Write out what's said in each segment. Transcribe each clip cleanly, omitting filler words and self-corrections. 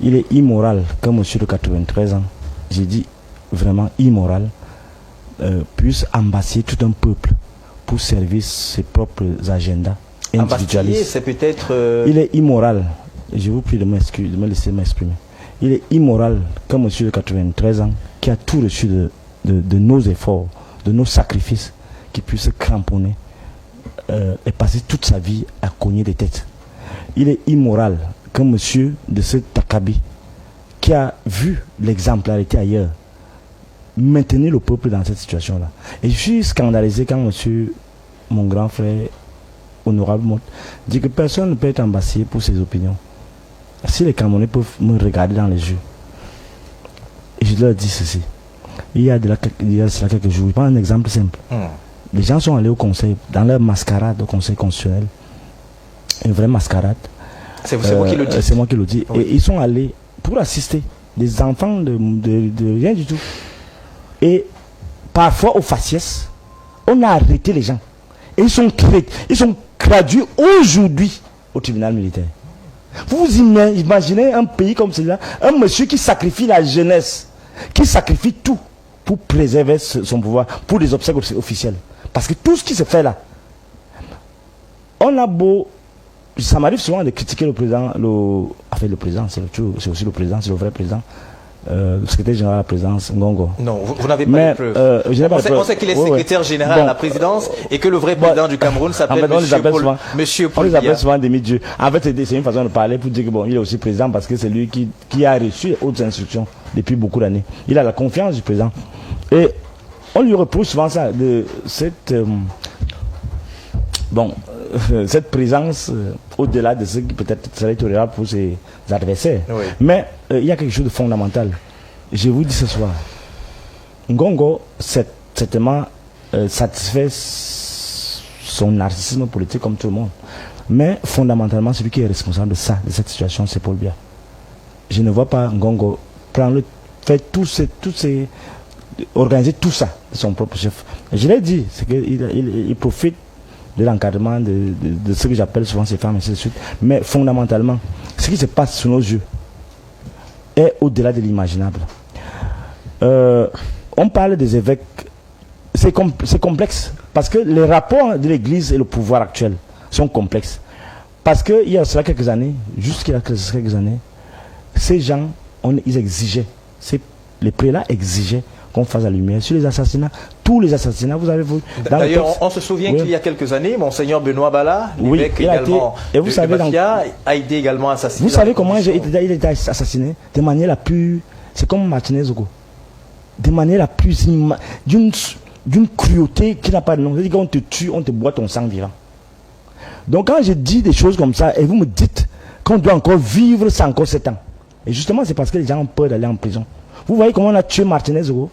Il est immoral qu'un monsieur de 93 ans, j'ai dit vraiment immoral, puisse embasser tout un peuple pour servir ses propres agendas individualistes. C'est peut-être... Il est immoral, je vous prie de me laisser m'exprimer. Il est immoral qu'un monsieur de 93 ans, qui a tout reçu de nos efforts, de nos sacrifices, qui puisse se cramponner et passer toute sa vie à cogner des têtes. Il est immoral qu'un monsieur de ce Takabi, qui a vu l'exemplarité ailleurs, maintenir le peuple dans cette situation-là. Et je suis scandalisé quand monsieur, mon grand frère, honorable Mott, dit que personne ne peut être ambassadeur pour ses opinions. Si les Camerounais peuvent me regarder dans les yeux, et je leur dis ceci, il y a cela quelques jours, je prends un exemple simple. Les gens sont allés au conseil, dans leur mascarade au conseil constitutionnel, une vraie mascarade. C'est moi qui le dis. C'est moi qui le dis. Oui. Et ils sont allés pour assister des enfants de rien du tout. Et parfois au faciès, on a arrêté les gens. Et ils sont traduits aujourd'hui au tribunal militaire. Vous imaginez un pays comme celui-là, un monsieur qui sacrifie la jeunesse, qui sacrifie tout pour préserver son pouvoir, pour des obsèques officielles. Parce que tout ce qui se fait là, on a beau... Ça m'arrive souvent de critiquer le président, le président, c'est aussi le président, c'est le vrai président, le secrétaire général de la présidence, Ngongo. Non, vous n'avez pas de preuves. On sait qu'il est secrétaire général à la présidence et que le vrai président du Cameroun s'appelle Monsieur Paul. On les appelle souvent demi-dieux. En fait, c'est une façon de parler pour dire que bon, il est aussi président parce que c'est lui qui a reçu les hautes instructions depuis beaucoup d'années. Il a la confiance du président. Et on lui reproche souvent ça, de cette... cette présence au-delà de ce qui peut-être serait tolérable pour ses adversaires. Oui. Mais il y a quelque chose de fondamental. Je vous dis ce soir, Ngongo certainement satisfait son narcissisme politique comme tout le monde. Mais fondamentalement, celui qui est responsable de ça, de cette situation, c'est Paul Biya. Je ne vois pas Ngongo faire organiser tout ça de son propre chef. Je l'ai dit, c'est qu'il profite de l'encadrement de ce que j'appelle souvent ces femmes et ainsi de suite. Mais fondamentalement, ce qui se passe sous nos yeux est au-delà de l'imaginable. On parle des évêques, c'est complexe, parce que les rapports de l'Église et le pouvoir actuel sont complexes. Parce qu'il y a cela quelques années, jusqu'il y a quelques années, ces gens, ils exigeaient, les prélats exigeaient qu'on fasse la lumière sur les assassinats, tous les assassinats, vous avez vu. D'ailleurs, on se souvient qu'il y a quelques années, Monseigneur Benoît Bala, l'évêque également et vous savez, Mafia, a été également assassiné. Vous savez comment il a été assassiné? De manière la plus... C'est comme Martinez Ogo. De manière la plus... D'une cruauté qui n'a pas de nom. C'est-à-dire qu'on te tue, on te boit ton sang vivant. Donc quand je dis des choses comme ça, et vous me dites qu'on doit encore vivre ça encore 7 ans. Et justement, c'est parce que les gens ont peur d'aller en prison. Vous voyez comment on a tué Martinez Ogo.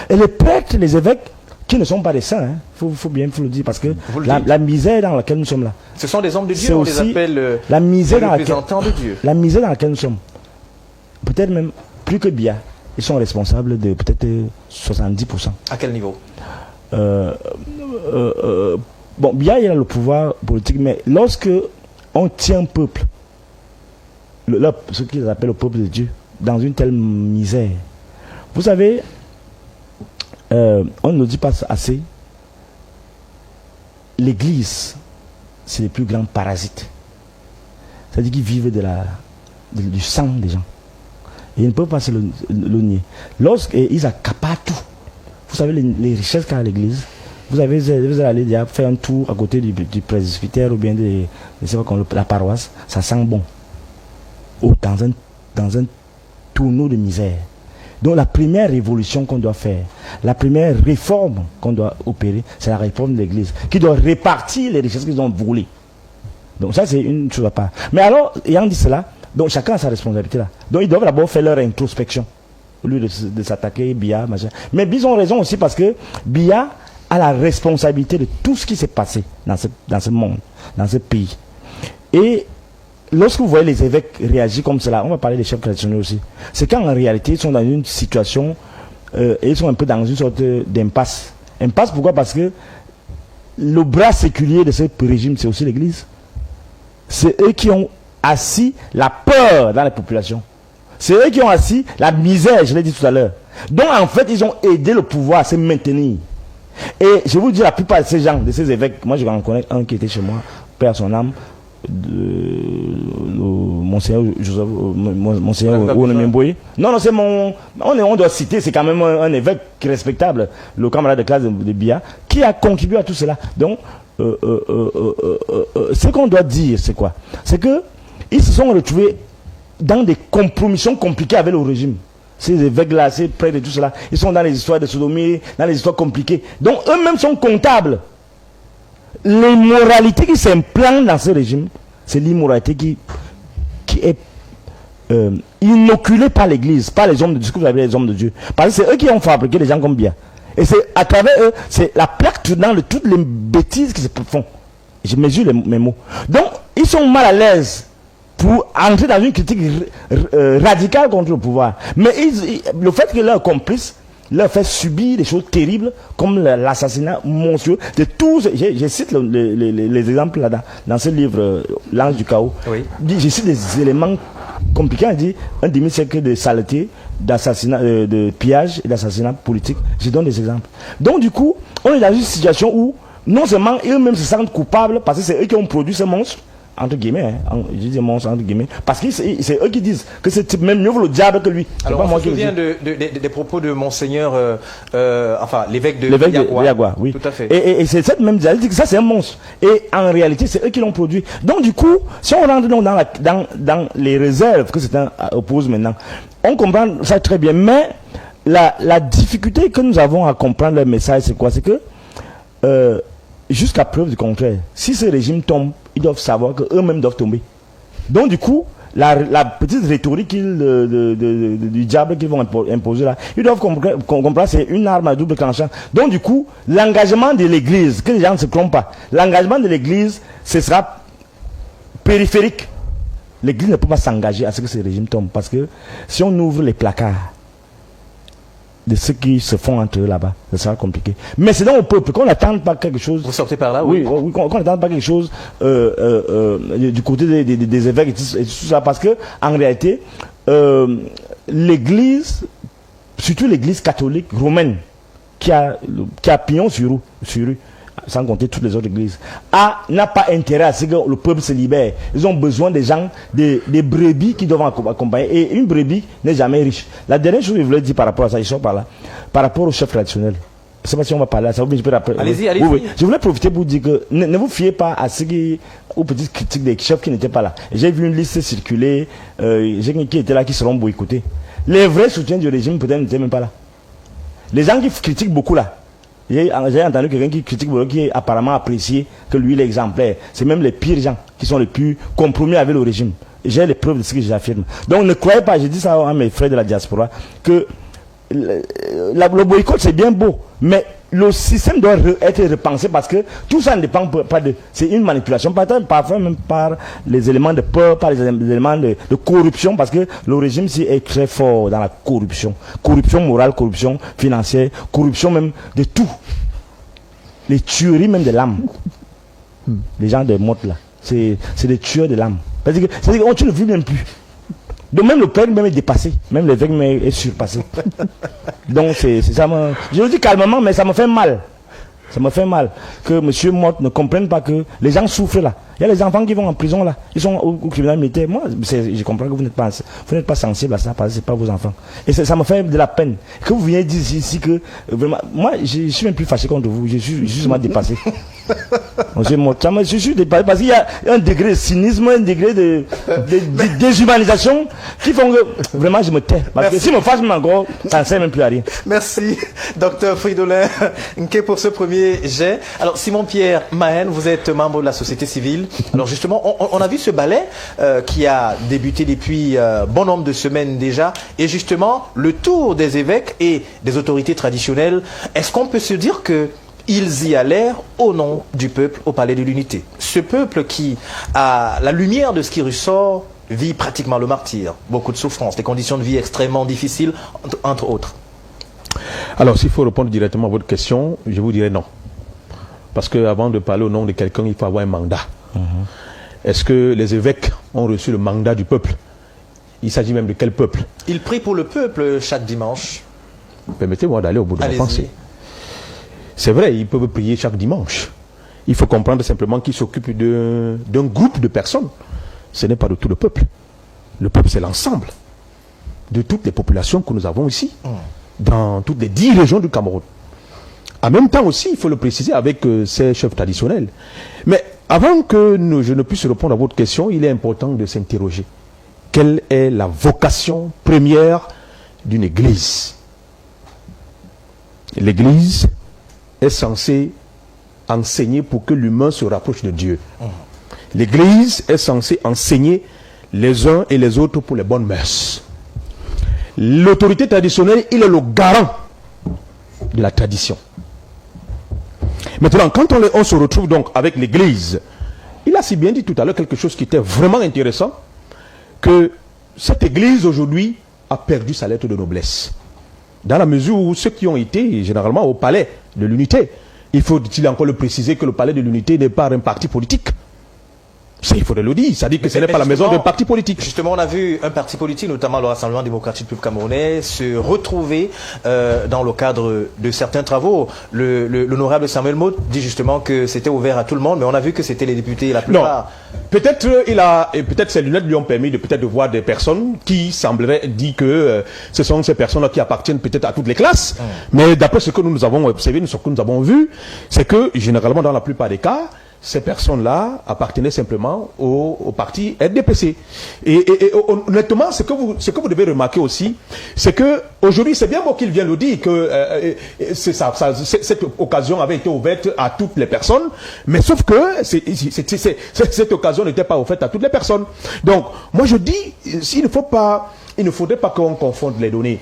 Et les prêtres, les évêques, qui ne sont pas des saints, faut bien le dire, parce que la misère dans laquelle nous sommes là. Ce sont des hommes de Dieu, on les appelle la misère les représentants de Dieu. La misère dans laquelle nous sommes. Peut-être même plus que Biya. Ils sont responsables de peut-être 70%. À quel niveau? Biya, il a le pouvoir politique, mais lorsque on tient un peuple, ce qu'ils appellent le peuple de Dieu, dans une telle misère, vous savez, on ne le dit pas assez, l'Église, c'est les plus grands parasites. C'est-à-dire qu'ils vivent du sang des gens. Et ils ne peuvent pas se le nier. Lorsqu'ils accaparent tout, vous savez les richesses qu'a l'Église, vous allez aller faire un tour à côté du presbytère ou bien la paroisse, ça sent bon. Ou dans un tourneau de misère. Donc la première révolution qu'on doit faire, la première réforme qu'on doit opérer, c'est la réforme de l'Église, qui doit répartir les richesses qu'ils ont volées. Donc ça, c'est une chose à part. Mais alors, ayant dit cela, donc chacun a sa responsabilité là. Donc ils doivent d'abord faire leur introspection, au lieu de s'attaquer Biya, machin. Mais ils ont raison aussi parce que Biya a la responsabilité de tout ce qui s'est passé dans ce monde, dans ce pays. Et lorsque vous voyez les évêques réagir comme cela, on va parler des chefs traditionnels aussi, c'est quand en réalité ils sont dans une situation, et ils sont un peu dans une sorte d'impasse. Impasse pourquoi? Parce que le bras séculier de ce régime, c'est aussi l'Église. C'est eux qui ont assis la peur dans la population. C'est eux qui ont assis la misère, je l'ai dit tout à l'heure. Donc en fait, ils ont aidé le pouvoir à se maintenir. Et je vous dis, la plupart de ces gens, de ces évêques, moi je vais en connaître un qui était chez moi, père son âme, Monseigneur Joseph, Monseigneur Ouonemimboye. Non, c'est mon... On doit citer, c'est quand même un évêque respectable, le camarade de classe de Bia, qui a contribué à tout cela. Donc, ce qu'on doit dire, c'est quoi? C'est que ils se sont retrouvés dans des compromissions compliquées avec le régime. Ces évêques-là, ces prêtres et tout cela, ils sont dans les histoires de sodomie, dans les histoires compliquées. Donc, eux-mêmes sont comptables. L'immoralité qui s'implante dans ce régime, c'est l'immoralité qui est inoculée par l'Église, par les hommes de Dieu, ce que vous avez les hommes de Dieu. Parce que c'est eux qui ont fabriqué les gens comme Bia. Et c'est à travers eux, c'est la plaque tournante de toutes les bêtises qui se font. Je mesure mes mots. Donc, ils sont mal à l'aise pour entrer dans une critique radicale contre le pouvoir. Mais le fait que leurs complices leur fait subir des choses terribles comme l'assassinat monstrueux de tous. Je cite les exemples là dans ce livre L'Ange du Chaos. Oui. Je cite des éléments compliqués. On dit un demi-siècle de saleté, d'assassinat, de pillage et d'assassinat politique. Je donne des exemples. Donc du coup, on est dans une situation où non seulement eux-mêmes se sentent coupables parce que c'est eux qui ont produit ce monstre, entre guillemets, je dis monstre entre guillemets, parce que c'est eux qui disent que c'est même mieux le diable que lui. Alors on se souvient des propos de Monseigneur, enfin l'évêque de Viagua, oui. Tout à fait. Et c'est cette même dialectique, ça c'est un monstre. Et en réalité, c'est eux qui l'ont produit. Donc du coup, si on rentre donc dans les réserves que certains opposent maintenant, on comprend ça très bien. Mais la difficulté que nous avons à comprendre le message, c'est quoi? C'est que jusqu'à preuve du contraire, si ce régime tombe, ils doivent savoir qu'eux-mêmes doivent tomber. Donc du coup, la petite rhétorique du diable qu'ils vont imposer là, ils doivent comprendre c'est une arme à double tranchant. Donc du coup, l'engagement de l'Église, que les gens ne se trompent pas, l'engagement de l'Église, ce sera périphérique. L'Église ne peut pas s'engager à ce que ce régime tombe, parce que si on ouvre les placards de ceux qui se font entre eux là-bas, ça sera compliqué. Mais c'est dans le peuple qu'on n'attende pas quelque chose. Vous sortez par là, oui. Oui, qu'on n'attende pas quelque chose du côté des évêques et tout ça, parce que en réalité, l'Église, surtout l'Église catholique romaine, qui a pignon sur rue, sans compter toutes les autres églises, n'a pas intérêt à ce que le peuple se libère. Ils ont besoin des gens, des brebis qui doivent accompagner. Et une brebis n'est jamais riche. La dernière chose que je voulais dire par rapport à ça, je sors par là, par rapport au chef traditionnel. Je ne sais pas si on va parler à ça, je peux rappeler. Allez-y. Oui. Je voulais profiter pour dire que ne vous fiez pas à aux petites critiques des chefs qui n'étaient pas là. J'ai vu une liste circuler, qui étaient là, qui seront boycottés. Les vrais soutiens du régime peut-être n'étaient même pas là. Les gens qui critiquent beaucoup là, j'ai entendu quelqu'un qui critique beaucoup, qui est apparemment apprécié, que lui il est exemplaire. C'est même les pires gens qui sont les plus compromis avec le régime. J'ai les preuves de ce que j'affirme. Donc ne croyez pas, je dis ça à mes frères de la diaspora, que le boycott c'est bien beau, mais le système doit être repensé, parce que tout ça ne dépend pas de... C'est une manipulation, parfois même par les éléments de peur, par les éléments de corruption, parce que le régime est très fort dans la corruption. Corruption morale, corruption financière, corruption même de tout. Les tueries même de l'âme. Les gens de Motte là, c'est des tueurs de l'âme. C'est-à-dire qu'on ne le vit même plus. Donc même le père même est dépassé, même l'évêque est surpassé. Donc c'est ça. Je le dis calmement, mais ça me fait mal. Ça me fait mal que M. Motte ne comprenne pas que les gens souffrent là. Il y a les enfants qui vont en prison là. Ils sont au tribunal militaire. Moi, je comprends que vous n'êtes pas sensible à ça, parce que ce n'est pas vos enfants. Et ça me fait de la peine. Que vous veniez dire ici que vraiment, moi je suis même plus fâché contre vous. Je suis justement dépassé. Je suis dépassé parce qu'il y a un degré de cynisme, un degré de déshumanisation qui font que vraiment je me tais. Parce que si je me fâche même encore, ça ne sert même plus à rien. Merci, Dr Fridolin Nke, pour ce premier jet. Alors Simon-Pierre Mahen, vous êtes membre de la société civile. Alors justement, on a vu ce ballet qui a débuté depuis bon nombre de semaines déjà. Et justement, le tour des évêques et des autorités traditionnelles, est-ce qu'on peut se dire que ils y allèrent au nom du peuple au Palais de l'Unité? Ce peuple qui, à la lumière de ce qui ressort, vit pratiquement le martyre. Beaucoup de souffrances, des conditions de vie extrêmement difficiles, entre autres. Alors, s'il faut répondre directement à votre question, je vous dirais non. Parce qu'avant de parler au nom de quelqu'un, il faut avoir un mandat. Est-ce que les évêques ont reçu le mandat du peuple? Il s'agit même de quel peuple? Il prie pour le peuple chaque dimanche. Permettez-moi d'aller au bout de ma Allez-y. pensée. C'est vrai, ils peuvent prier chaque dimanche. Il faut comprendre simplement qu'ils s'occupent d'un groupe de personnes. Ce n'est pas de tout le peuple. Le peuple, c'est l'ensemble de toutes les populations que nous avons ici, dans toutes les 10 régions du Cameroun. En même temps aussi, il faut le préciser avec ces chefs traditionnels. Mais avant que je ne puisse répondre à votre question, il est important de s'interroger. Quelle est la vocation première d'une église? L'église est censée enseigner pour que l'humain se rapproche de Dieu. L'église est censée enseigner les uns et les autres pour les bonnes mœurs. L'autorité traditionnelle, il est le garant de la tradition. Maintenant, quand on se retrouve donc avec l'église, il a si bien dit tout à l'heure quelque chose qui était vraiment intéressant, que cette église aujourd'hui a perdu sa lettre de noblesse. Dans la mesure où ceux qui ont été généralement au palais de l'unité, il faut-il encore le préciser que le palais de l'unité n'est pas un parti politique. Ça, il faudrait le dire. Ça dit que ce n'est pas la maison d'un parti politique. Justement, on a vu un parti politique, notamment le Rassemblement démocratique du peuple camerounais, se retrouver dans le cadre de certains travaux. L'honorable Samuel Maud dit justement que c'était ouvert à tout le monde, mais on a vu que c'était les députés la plupart. Non. Peut-être ses lunettes lui ont permis de voir des personnes qui sembleraient dire que ce sont ces personnes-là qui appartiennent peut-être à toutes les classes. Mais d'après ce que nous avons observé, ce que nous avons vu, c'est que généralement dans la plupart des cas, ces personnes-là appartenaient simplement au parti RDPC. Et honnêtement, ce que vous devez remarquer aussi, c'est que aujourd'hui, c'est bien beau qu'il vienne le dire que cette occasion avait été ouverte à toutes les personnes, mais sauf que cette occasion n'était pas ouverte à toutes les personnes. Donc, moi je dis, il ne faudrait pas qu'on confonde les données.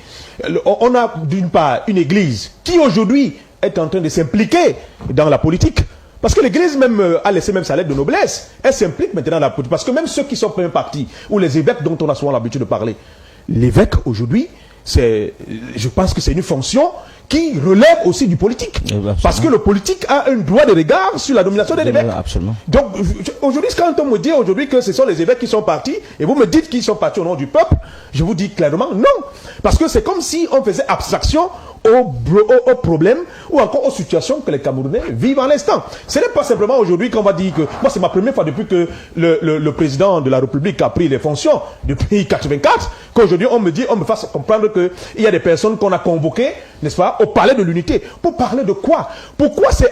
On a d'une part une église qui aujourd'hui est en train de s'impliquer dans la politique. Parce que l'église même a laissé même sa lettre de noblesse. Elle s'implique maintenant dans la politique. Parce que même ceux qui sont premiers partis, ou les évêques dont on a souvent l'habitude de parler, l'évêque aujourd'hui, je pense que c'est une fonction qui relève aussi du politique. Parce que le politique a un droit de regard sur la nomination de l'évêque. Absolument. Donc aujourd'hui, quand on me dit aujourd'hui que ce sont les évêques qui sont partis, et vous me dites qu'ils sont partis au nom du peuple, je vous dis clairement non. Parce que c'est comme si on faisait abstraction aux problèmes ou encore aux situations que les Camerounais vivent à l'instant. Ce n'est pas simplement aujourd'hui qu'on va dire que... Moi, c'est ma première fois depuis que le président de la République a pris les fonctions, depuis 84, qu'aujourd'hui on me fasse comprendre qu'il y a des personnes qu'on a convoquées, n'est-ce pas, au palais de l'unité. Pour parler de quoi? Pourquoi c'est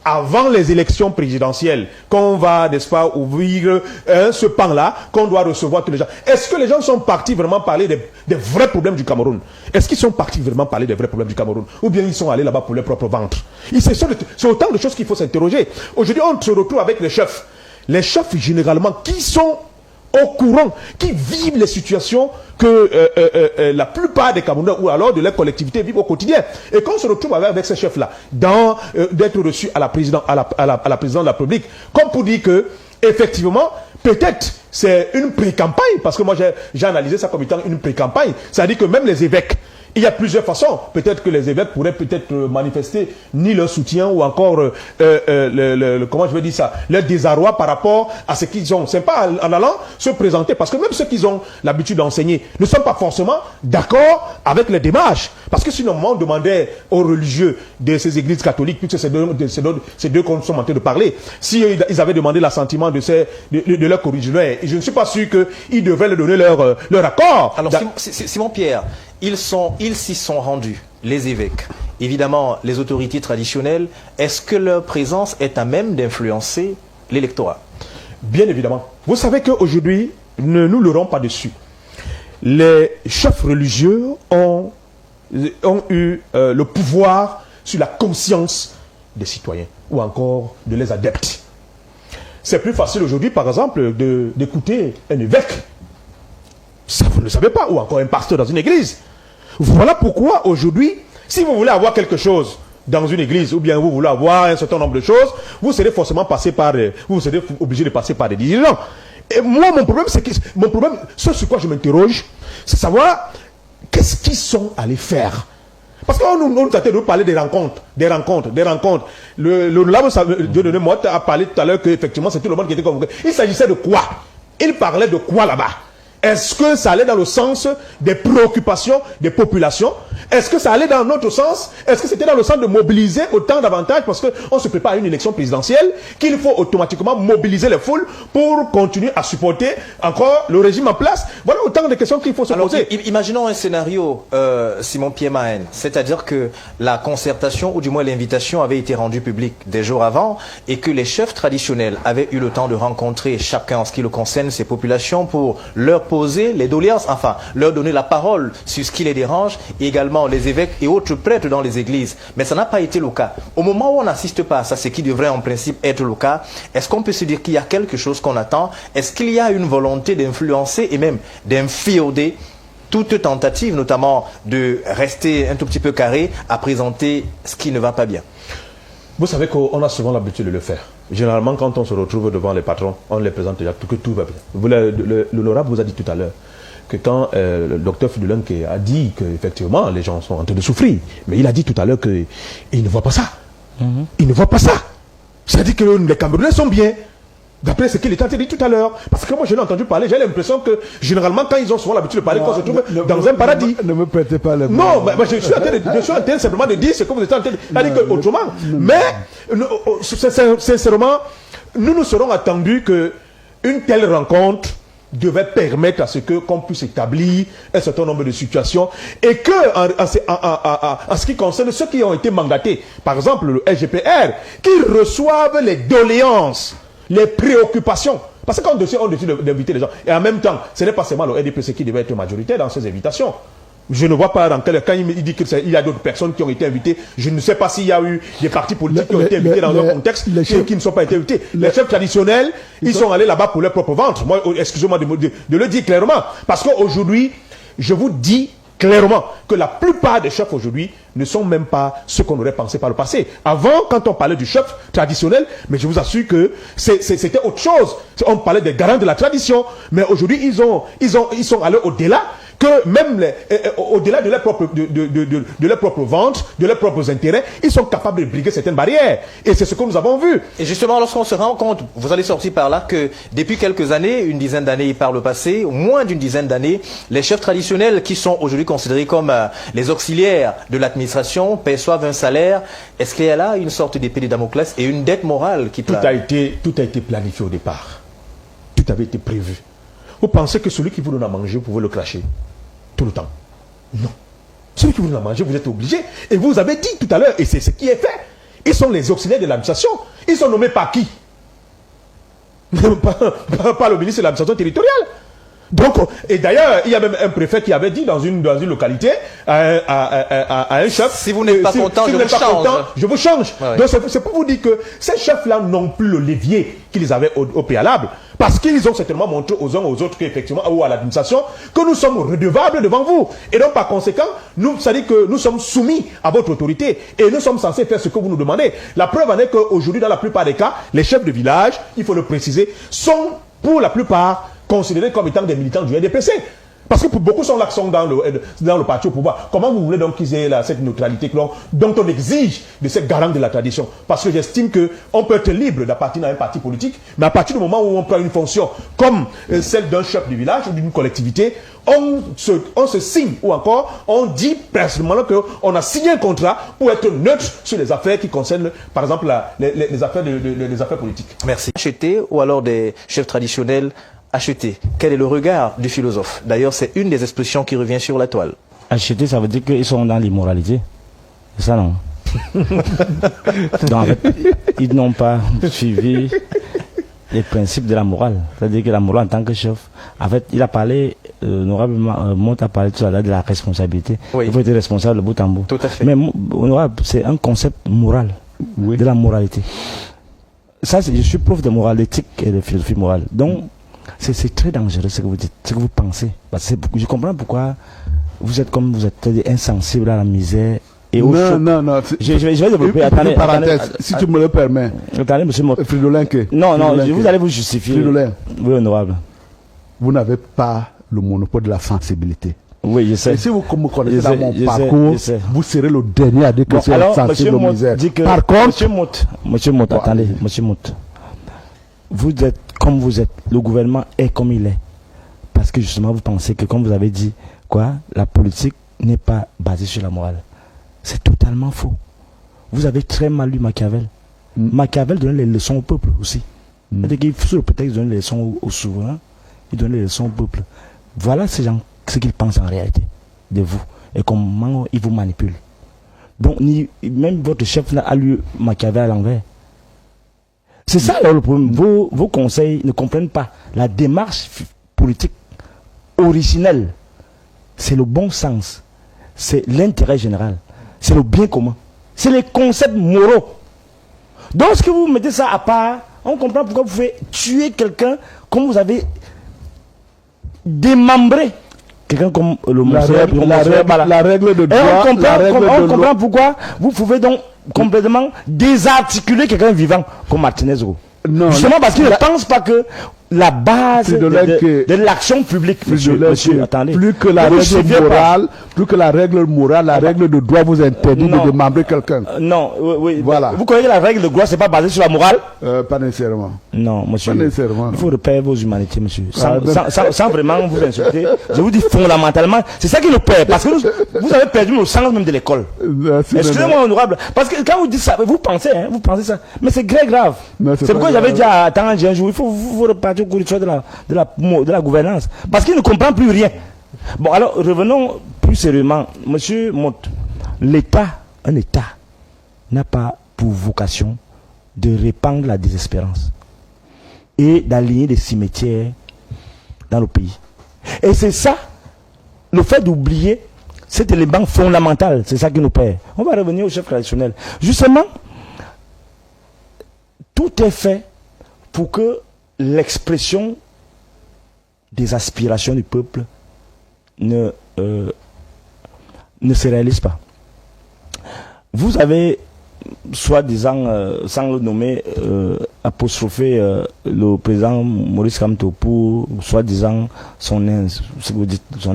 avant les élections présidentielles, qu'on va, n'est-ce pas, ouvrir ce pan-là, qu'on doit recevoir tous les gens. Est-ce que les gens sont partis vraiment parler des vrais problèmes du Cameroun? Est-ce qu'ils sont partis vraiment parler des vrais problèmes du Cameroun? Ou bien ils sont allés là-bas pour leur propre ventre? C'est autant de choses qu'il faut s'interroger. Aujourd'hui, on se retrouve avec les chefs. Les chefs, généralement, qui sont au courant, qui vivent les situations que la plupart des Camerounais ou alors de leurs collectivités vivent au quotidien. Et quand on se retrouve avec ces chefs-là, d'être reçus à la présidente de la République, comme pour dire que, effectivement, peut-être c'est une pré-campagne, parce que moi j'ai analysé ça comme étant une pré-campagne, c'est-à-dire que même les évêques, il y a plusieurs façons. Peut-être que les évêques pourraient peut-être manifester ni leur soutien ou encore, comment je vais dire ça, leur désarroi par rapport à ce qu'ils ont. C'est pas en allant se présenter, parce que même ceux qui ont l'habitude d'enseigner ne sont pas forcément d'accord avec les démarches. Parce que sinon, on demandait aux religieux de ces églises catholiques, puisque c'est deux qu'on sont en train de parler, si ils avaient demandé l'assentiment de leurs originaires, je ne suis pas sûr qu'ils devaient leur donner leur accord. Alors, Simon Pierre, ils s'y sont rendus, les évêques, évidemment les autorités traditionnelles. Est-ce que leur présence est à même d'influencer l'électorat? Bien évidemment. Vous savez qu'aujourd'hui, ne nous leurrons pas dessus. Les chefs religieux ont eu le pouvoir sur la conscience des citoyens ou encore de les adeptes. C'est plus facile aujourd'hui, par exemple, d'écouter un évêque. Ça, vous ne le savez pas. Ou encore un pasteur dans une église. Voilà pourquoi aujourd'hui, si vous voulez avoir quelque chose dans une église, ou bien vous voulez avoir un certain nombre de choses, vous serez forcément vous serez obligé de passer par des dirigeants. Et moi, mon problème, ce sur quoi je m'interroge, c'est savoir qu'est-ce qu'ils sont allés faire. Parce qu'on nous a de parler des rencontres. Le Dieudonné Motte a parlé tout à l'heure qu'effectivement, c'est tout le monde qui était convoqué. Il s'agissait de quoi? Il parlait de quoi là-bas? Est-ce que ça allait dans le sens des préoccupations des populations? Est-ce que ça allait dans notre sens? Est-ce que c'était dans le sens de mobiliser autant davantage? Parce qu'on se prépare à une élection présidentielle, qu'il faut automatiquement mobiliser les foules pour continuer à supporter encore le régime en place. Voilà autant de questions qu'il faut se poser. Imaginons un scénario, Simon-Pierre Mahen, c'est-à-dire que la concertation, ou du moins l'invitation, avait été rendue publique des jours avant, et que les chefs traditionnels avaient eu le temps de rencontrer chacun en ce qui le concerne, ces populations, pour leur poser les doléances, enfin, leur donner la parole sur ce qui les dérange, et également les évêques et autres prêtres dans les églises. Mais ça n'a pas été le cas. Au moment où on n'assiste pas à ça, ce qui devrait en principe être le cas, est-ce qu'on peut se dire qu'il y a quelque chose qu'on attend? Est-ce qu'il y a une volonté d'influencer et même d'inféoder toute tentative, notamment de rester un tout petit peu carré, à présenter ce qui ne va pas bien? Vous savez qu'on a souvent l'habitude de le faire. Généralement, quand on se retrouve devant les patrons, on les présente déjà que tout va bien. L'honorable vous a dit tout à l'heure que quand le docteur Fridolin a dit qu'effectivement les gens sont en train de souffrir, mais il a dit tout à l'heure qu'il ne voit pas ça. Il ne voit pas ça. C'est-à-dire que les Camerounais sont bien. D'après ce qu'il était en train de dire tout à l'heure. Parce que moi, je l'ai entendu parler, j'ai l'impression que, généralement, quand ils ont souvent l'habitude de parler, qu'on se trouve dans un paradis. Ne me prêtez pas le Non, mais je suis en train simplement de dire ce que vous êtes en train de dire autrement. Mais, sincèrement, nous serons attendus que une telle rencontre devait permettre à ce qu'on puisse établir un certain nombre de situations et que, en ce qui concerne ceux qui ont été mandatés, par exemple le SGPR, qu'ils reçoivent les doléances, les préoccupations. Parce que quand on décide d'inviter les gens, et en même temps, ce n'est pas seulement le RDPC qui devait être majoritaire dans ces invitations. Je ne vois pas dans quel cas il dit qu'il y a d'autres personnes qui ont été invitées. Je ne sais pas s'il y a eu des partis politiques qui ont été invités dans leur contexte et qui ne sont pas été invités. Les chefs traditionnels, ils sont allés là-bas pour leur propre ventre. Moi, excusez-moi de le dire clairement. Parce qu'aujourd'hui, je vous dis clairement que la plupart des chefs aujourd'hui ne sont même pas ce qu'on aurait pensé par le passé. Avant, quand on parlait du chef traditionnel, mais je vous assure que c'était autre chose. On parlait des garants de la tradition, mais aujourd'hui, ils sont allés au-delà, que même au-delà de leur propre vente, de leurs propres intérêts, ils sont capables de briguer certaines barrières. Et c'est ce que nous avons vu. Et justement, lorsqu'on se rend compte, vous allez sortir par là, que depuis quelques années, une dizaine d'années par le passé, ou moins d'une dizaine d'années, les chefs traditionnels qui sont aujourd'hui considérés comme les auxiliaires de l'administration perçoivent un salaire. Est-ce qu'il y a là une sorte d'épée de Damoclès et une dette morale qui plane? Tout a été planifié au départ. Tout avait été prévu. Vous pensez que celui qui vous donne à manger, vous pouvez le cracher tout le temps? Non. Celui qui vous donne à manger, vous êtes obligé. Et vous avez dit tout à l'heure, et c'est ce qui est fait. Ils sont les auxiliaires de l'administration. Ils sont nommés par qui? Par le ministre de l'administration territoriale. Donc, et d'ailleurs, il y a même un préfet qui avait dit dans une localité à un chef, si vous n'êtes pas content, je vous change. Ouais. Donc c'est pour vous dire que ces chefs-là n'ont plus le levier qu'ils avaient au préalable, parce qu'ils ont certainement montré aux uns aux autres qu'effectivement, ou à l'administration, que nous sommes redevables devant vous. Et donc par conséquent, ça dit que nous sommes soumis à votre autorité et nous sommes censés faire ce que vous nous demandez. La preuve en est qu'aujourd'hui, dans la plupart des cas, les chefs de village, il faut le préciser, sont pour la plupart considérés comme étant des militants du RDPC. Parce que pour beaucoup sont là qui sont dans le parti au pouvoir. Comment vous voulez donc qu'ils aient cette neutralité dont on exige de cette garante de la tradition? Parce que j'estime qu'on peut être libre d'appartenir à un parti politique, mais à partir du moment où on prend une fonction comme celle d'un chef de village ou d'une collectivité, on se signe, ou encore on dit personnellement qu'on a signé un contrat pour être neutre sur les affaires qui concernent, par exemple, les affaires politiques. Merci. Acheter ou alors des chefs traditionnels acheter. Quel est le regard du philosophe? D'ailleurs, c'est une des expressions qui revient sur la toile. Acheter, ça veut dire qu'ils sont dans l'immoralité. C'est ça, non? Donc, en fait, ils n'ont pas suivi les principes de la morale. C'est-à-dire que la morale en tant que chef, en fait, il a parlé, Honorable Monte a parlé tout à l'heure de la responsabilité. Oui. Il faut être responsable de bout en bout. Tout à fait. Mais Honorable, c'est un concept moral, oui, de la moralité. Ça, je suis prof de morale, d'éthique et de philosophie morale. Donc, c'est très dangereux ce que vous dites, ce que vous pensez. Je comprends pourquoi vous êtes comme vous êtes insensible à la misère et au choc. Non. Je vais développer. Attendez, si tu me le permets. Attendez, monsieur Mott. Fridolin Non, vous allez vous justifier. Fridolin. Oui, honorable. Vous n'avez pas le monopole de la sensibilité. Oui, je sais. Et si vous me connaissez dans mon parcours, vous serez le dernier à dire que c'est insensible aux misères. Par contre, monsieur Mott, attendez, monsieur Mott. Vous êtes comme vous êtes, le gouvernement est comme il est. Parce que justement, vous pensez que, comme vous avez dit, la politique n'est pas basée sur la morale. C'est totalement faux. Vous avez très mal lu Machiavel. Machiavel donnait les leçons au peuple aussi. C'est-à-dire qu'il, sous le prétexte de donner les leçons aux souverains, il donnait les leçons au peuple. Voilà ces gens, ce qu'ils pensent en réalité de vous et comment ils vous manipulent. Donc, même votre chef n'a lu Machiavel à l'envers. C'est ça alors, le problème. Vos conseils ne comprennent pas la démarche politique originelle. C'est le bon sens. C'est l'intérêt général. C'est le bien commun. C'est les concepts moraux. Donc, ce que vous mettez ça à part, on comprend pourquoi vous pouvez tuer quelqu'un comme vous avez démembré quelqu'un comme le la règle de droit. Et on comprend pourquoi vous pouvez donc complètement désarticuler quelqu'un vivant comme Martinez. Non, justement parce qu'il ne pense pas que la base de l'action publique, monsieur, attendez. Plus que la règle morale, la règle de droit vous interdit de démembrer quelqu'un. Non, oui. Voilà. Vous connaissez la règle de droit, c'est pas basé sur la morale? Pas nécessairement. Non, monsieur. Pas nécessairement. Il faut repérer vos humanités, monsieur. Sans vraiment vous insulter. Je vous dis fondamentalement, c'est ça qui nous perd. Parce que vous avez perdu le sens même de l'école. Excusez-moi, honorable. Parce que quand vous dites ça, vous pensez ça. Mais c'est très grave. C'est pourquoi j'avais dit à Tangier un jour, il faut vous repartir au cours de la gouvernance. Parce qu'il ne comprend plus rien. Bon, alors, revenons plus sérieusement. Monsieur Mott, un État, n'a pas pour vocation de répandre la désespérance et d'aligner des cimetières dans le pays. Et c'est ça, le fait d'oublier cet élément fondamental, c'est ça qui nous perd. On va revenir au chef traditionnel. Justement, tout est fait pour que l'expression des aspirations du peuple ne se réalise pas. Vous avez, soi-disant, sans le nommer, apostrophé le président Maurice Kamto pour, soi-disant, son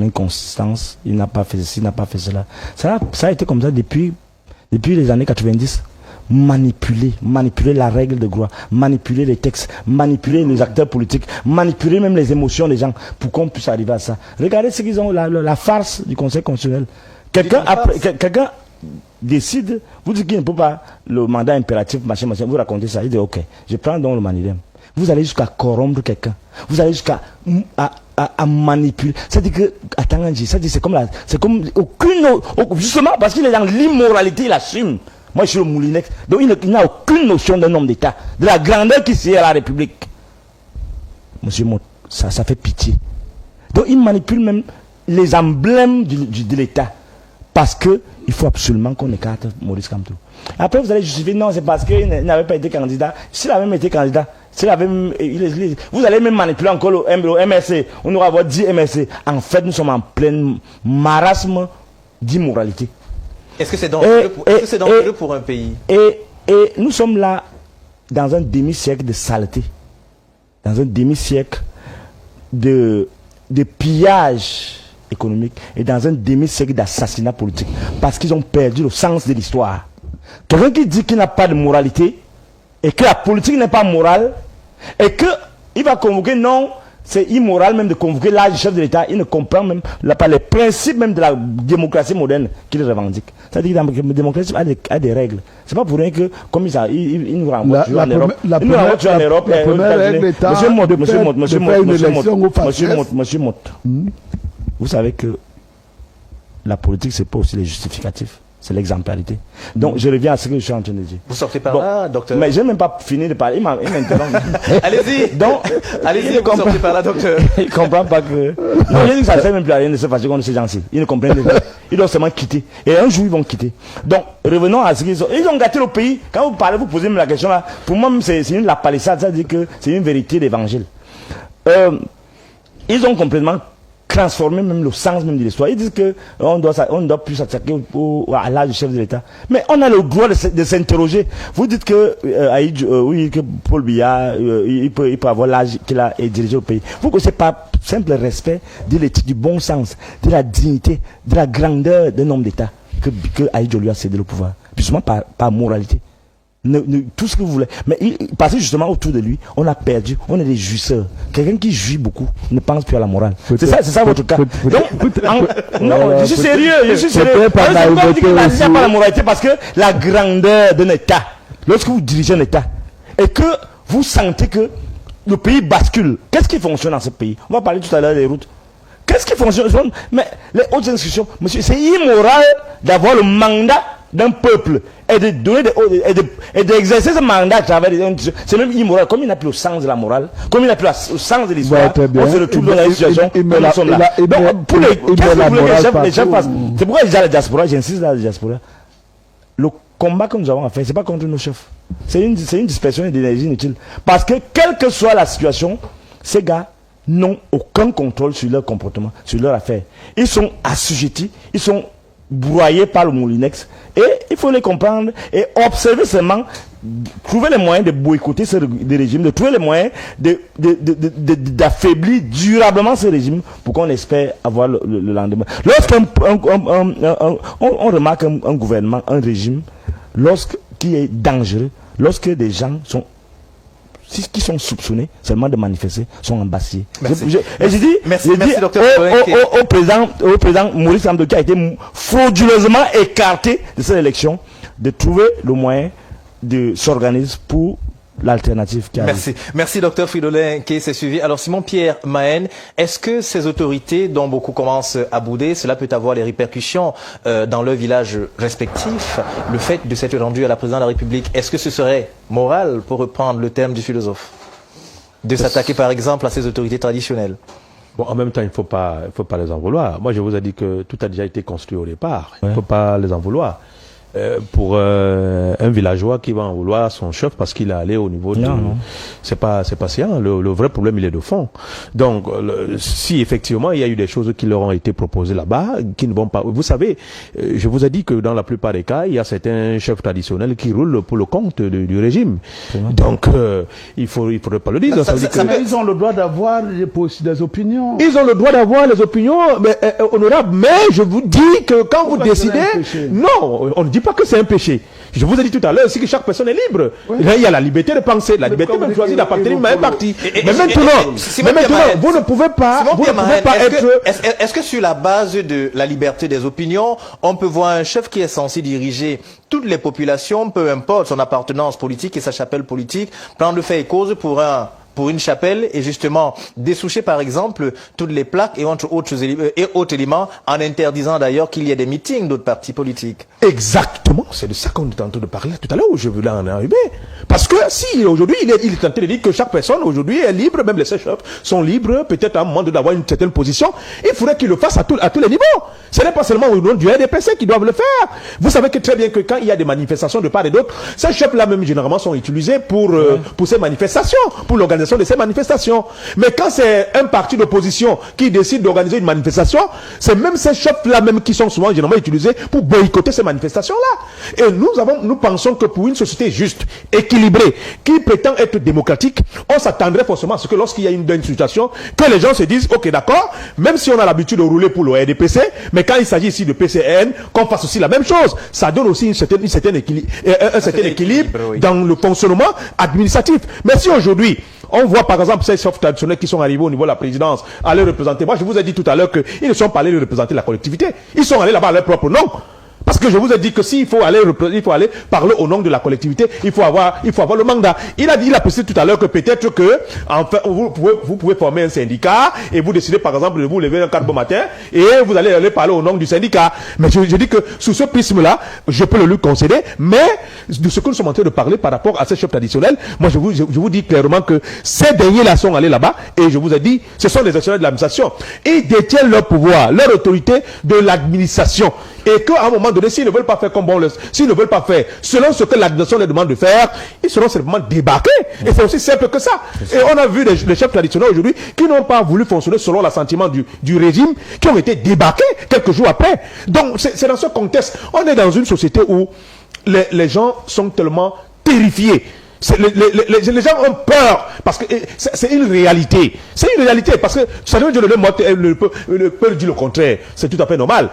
inconsistance. Il n'a pas fait ceci, il n'a pas fait cela. Ça a été comme ça depuis les années 90. Manipuler la règle de droit, manipuler les textes, manipuler les acteurs politiques, manipuler même les émotions des gens pour qu'on puisse arriver à ça. Regardez ce qu'ils ont, la farce du Conseil constitutionnel. Quelqu'un décide, vous dites qu'il ne peut pas, le mandat impératif, machin, vous racontez ça, il dit ok, je prends donc le manidem. Vous allez jusqu'à corrompre quelqu'un, vous allez jusqu'à à manipuler. C'est-à-dire que, c'est comme aucune, justement parce qu'il est dans l'immoralité, il assume. Moi, je suis le Moulinex. Donc, il n'a aucune notion d'un homme d'État, de la grandeur qui c'est à la République. Monsieur Mott, ça fait pitié. Donc, il manipule même les emblèmes de l'État. Parce qu'il faut absolument qu'on écarte Maurice Kamto. Après, vous allez justifier, non, c'est parce qu'il n'avait pas été candidat. S'il avait même été candidat, vous allez même manipuler encore le MRC. On aura avoir 10 MRC. En fait, nous sommes en plein marasme d'immoralité. Est-ce que c'est dangereux pour un pays? Et nous sommes là dans un demi-siècle de saleté, dans un demi-siècle de pillage économique et dans un demi-siècle d'assassinat politique, parce qu'ils ont perdu le sens de l'histoire. Quelqu'un qui dit qu'il n'a pas de moralité et que la politique n'est pas morale et qu'il va convoquer, non, c'est immoral même de convoquer l'âge du chef de l'État. Il ne comprend même pas les principes même de la démocratie moderne qu'il revendique. C'est-à-dire que la démocratie a des règles. C'est pas pour rien que, comme il nous renvoie toujours en Europe. Il nous renvoie toujours en Europe. Monsieur Mott, vous savez que la politique, c'est pas aussi les justificatifs. C'est l'exemplarité. Donc, je reviens à ce que je suis en train de dire. Vous sortez par là, docteur? Mais je n'ai même pas fini de parler. Il m'interrompt. Allez-y. Donc, vous sortez par là, docteur. Il ne comprend pas que... Non, il dit que ça ne sert même plus à rien de se fâcher contre ces gens-ci. Ils ne comprennent pas. Ils doivent seulement quitter. Et un jour, ils vont quitter. Donc, revenons à ce qu'ils ont... Ils ont gâté le pays. Quand vous parlez, vous posez même la question là. Pour moi, c'est la palissade. Ça veut dire que c'est une vérité d'évangile. Ils ont complètement transformer même le sens même de l'histoire. Ils disent que on doit plus s'attaquer à l'âge du chef de l'État. Mais on a le droit de s'interroger. Vous dites que que Paul Biya il peut avoir l'âge qu'il a et diriger le pays. Vous que c'est pas simple respect de l'éthique, du bon sens, de la dignité, de la grandeur d'un homme d'État que Aïdjo lui a cédé le pouvoir. Justement par moralité. tout ce que vous voulez. Mais parce que justement autour de lui, on a perdu, on est des jouisseurs. Quelqu'un qui jouit beaucoup ne pense plus à la morale. C'est ça votre cas. Non, je suis sérieux, je suis sérieux. Il n'y a pas la moralité parce que la grandeur d'un État, lorsque vous dirigez un État, et que vous sentez que le pays bascule, qu'est-ce qui fonctionne dans ce pays? On va parler tout à l'heure des routes. Qu'est-ce qui fonctionne? Mais les hautes institutions, monsieur, c'est immoral d'avoir le mandat d'un peuple et de donner et d'exercer ce mandat à travers les institutions. C'est même immoral. Comme il n'a plus le sens de la morale, comme il n'a plus le sens de l'histoire, on se retrouve dans la situation où nous sommes là. Donc, pour les chefs fassent. C'est pourquoi déjà la diaspora, j'insiste dans la diaspora. Le combat que nous avons à faire, c'est pas contre nos chefs. C'est une dispersion d'énergie inutile. Parce que quelle que soit la situation, ces gars n'ont aucun contrôle sur leur comportement, sur leur affaire. Ils sont assujettis, ils sont broyés par le moulinex. Et il faut les comprendre et observer seulement, trouver les moyens de boycotter ce régime, de trouver les moyens d'affaiblir durablement ce régime pour qu'on espère avoir le lendemain. Lorsqu'on remarque un gouvernement, un régime, qui est dangereux, lorsque des gens qui sont soupçonnés seulement de manifester sont embassés. Et je dis au président Maurice Kamto, qui a été frauduleusement écarté de cette élection, de trouver le moyen de s'organiser pour l'alternative qui arrive. Merci docteur Fridolin qui s'est suivi. Alors Simon-Pierre Mahen, est-ce que ces autorités dont beaucoup commencent à bouder, cela peut avoir des répercussions dans leurs villages respectifs? Le fait de s'être rendu à la présidence de la République, est-ce que ce serait moral, pour reprendre le terme du philosophe, de s'attaquer par exemple à ces autorités traditionnelles? Bon, en même temps, il faut pas les en vouloir. Moi, je vous ai dit que tout a déjà été construit au départ. Il ne faut pas les en vouloir. Pour un villageois qui va en vouloir à son chef parce qu'il est allé au niveau de... C'est pas sciant. Le vrai problème, il est de fond. Donc, si effectivement, il y a eu des choses qui leur ont été proposées là-bas, qui ne vont pas... Vous savez, je vous ai dit que dans la plupart des cas, il y a certains chefs traditionnels qui roulent pour le compte du régime. Donc, il faudrait pas le dire. Mais ils ont le droit d'avoir des opinions. Ils ont le droit d'avoir les opinions, mais, honorables. Mais je vous dis que quand vous décidez... Non, on ne dit pas que c'est un péché. Je vous ai dit tout à l'heure aussi que chaque personne est libre. Là, il y a la liberté de penser, la liberté de choisir d'appartenir à un parti. Mais maintenant, vous ne pouvez pas être... Est-ce que sur la base de la liberté des opinions, on peut voir un chef qui est censé diriger toutes les populations, peu importe son appartenance politique et sa chapelle politique, prendre fait et cause pour une chapelle et justement dessoucher par exemple toutes les plaques et autres éléments en interdisant d'ailleurs qu'il y ait des meetings d'autres partis politiques? Exactement, c'est de ça qu'on est en train de parler tout à l'heure où je voulais en arriver. Parce que si aujourd'hui il est tenté de dire que chaque personne aujourd'hui est libre, même les chefs sont libres, peut-être à un moment d'avoir une certaine position, il faudrait qu'ils le fassent à tous les niveaux. Ce n'est pas seulement au nom du RDPC qu'ils doivent le faire. Vous savez que très bien que quand il y a des manifestations de part et d'autre, ces chefs-là même généralement sont utilisés pour ces manifestations, pour l'organisation de ces manifestations. Mais quand c'est un parti d'opposition qui décide d'organiser une manifestation, c'est même ces chefs-là même qui sont souvent généralement utilisés pour boycotter ces manifestations-là. Et nous pensons que pour une société juste, équilibrée, qui prétend être démocratique, on s'attendrait forcément à ce que lorsqu'il y a une situation, que les gens se disent, ok d'accord, même si on a l'habitude de rouler pour le RDPC, mais quand il s'agit ici de PCN, qu'on fasse aussi la même chose. Ça donne aussi un certain équilibre dans le fonctionnement administratif. Mais si aujourd'hui, on voit par exemple ces chefs traditionnels qui sont arrivés au niveau de la présidence aller représenter. Moi, je vous ai dit tout à l'heure qu'ils ne sont pas allés représenter la collectivité. Ils sont allés là-bas à leur propre nom. Parce que je vous ai dit que s'il faut aller parler au nom de la collectivité, il faut avoir le mandat. Il a précisé tout à l'heure que peut-être que, enfin, vous pouvez former un syndicat et vous décidez par exemple de vous lever un 4 bon matin et vous allez aller parler au nom du syndicat. Mais je dis que sous ce prisme-là, je peux le lui concéder, mais de ce que nous sommes en train de parler par rapport à ces chefs traditionnels, moi je vous dis clairement que ces derniers-là sont allés là-bas et je vous ai dit, ce sont les actionnaires de l'administration. Ils détiennent leur pouvoir, leur autorité de l'administration. Et qu'à un moment donné, s'ils ne veulent pas faire s'ils ne veulent pas faire selon ce que l'administration leur demande de faire, ils seront simplement débarqués. Et c'est aussi simple que ça. Et on a vu les chefs traditionnels aujourd'hui qui n'ont pas voulu fonctionner selon l'assentiment du régime, qui ont été débarqués quelques jours après. Donc c'est dans ce contexte. On est dans une société où les gens sont tellement terrifiés. Les gens ont peur parce que c'est une réalité. C'est une réalité parce que ça veut dire le peuple dit le contraire. C'est tout à fait normal.